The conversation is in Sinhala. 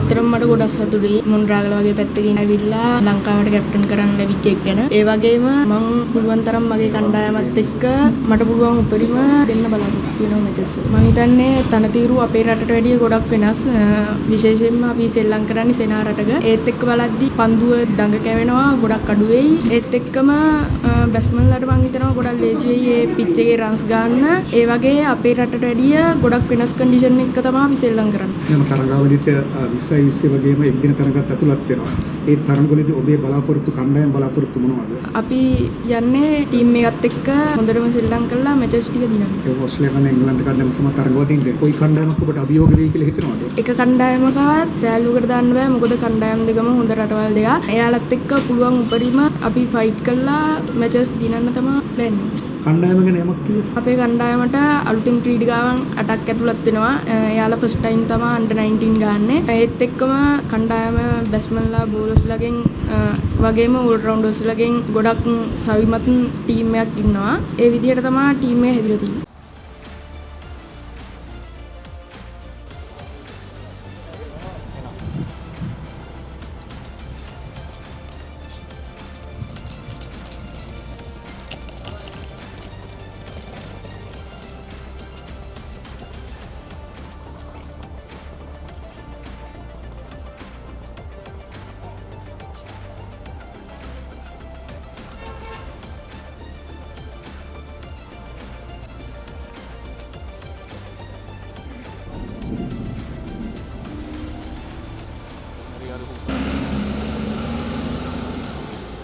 ඇත්තටම මට ගොඩක් සතුටුයි මොන්රාගල වගේ පැත්තකින් ඇවිල්ලා ලංකාවට කැප්ටන් කරන්න ලැබිච්ච එක ගැන. ඒ වගේම මම පුළුවන් තරම් මගේ කණ්ඩායමත් එක්ක මට පුළුවන් උපරිම දෙන්න බලාපොරොත්තු වෙනවා මැචස් වල. මම හිතන්නේ තනතිරු අපේ රටට වැඩිය ගොඩක් වෙනස්. විශේෂයෙන්ම අපි ශ්‍රී ලංකාවේ කරන්නේ සෙනා රටක. ඒත් එක්ක බලද්දි පන්දුව දඟ කැවෙනවා ගොඩක් අඩු වෙයි. ඒත් එක්කම බැට්ස්මන්ලාට මම හිතනවා ගොඩක් ලේසි වෙයි මේ පිච් එකේ රන්ස් ගන්න. ඒ වගේ අපේ රටට වැඩිය ගොඩක් වෙනස් කන්ඩිෂන් එක තමයි අපි ශ්‍රී ලංකාව කරන්නේ. යන තරගාවලියට 20 වගේම එක්දින තරගත් ඇතුළත් වෙනවා. ඒ තරගවලදී ඔබේ බලාපොරොත්තු කණ්ඩායම් බලාපොරොත්තු මොනවද? අපි යන්නේ ටීම් එකත් එක්ක හොඳටම ශ්‍රී ලංකාවලා මැචස් ටික දිනන්න. ඒ ඕස්ට්‍රේලියාව එංගලන්ත කණ්ඩායම සම තරගවලින් කොයි කණ්ඩායමක් ඔබට අභියෝග වෙයි කියලා හිතනවද? එක කණ්ඩායමකවත් සෑල්ලුවකට දාන්න බෑ. මොකද කණ්ඩායම් දෙකම හොඳ රටවල් දෙකක්. එයාලත් එක්ක පුළුවන් උපරිම අපි ෆයිට් කරලා මැචස් දිනන්න තමයි ප්ලෑන් එක. කණ්ඩායම ගැන යමක් කිව්වොත්? අපේ කණ්ඩායමට අලුතින් ක්‍රීඩිකාවන් 8ක් ඇතුළත් වෙනවා. එයාලා ෆස්ට් ටයිම් තමයි අන්ඩර් 19 ගන්නේ. ඒත් එක්කම කණ්ඩායම බැට්ස්මන්ලා බෝලර්ස්ලාගෙන් වගේම ඕල් රවුන්ඩර්ස්ලාගෙන් ගොඩක් සවිමත් ටීම් එකක් ඉන්නවා. ඒ විදිහට තමයි ටීම් එක හැදිලා තියෙන්නේ.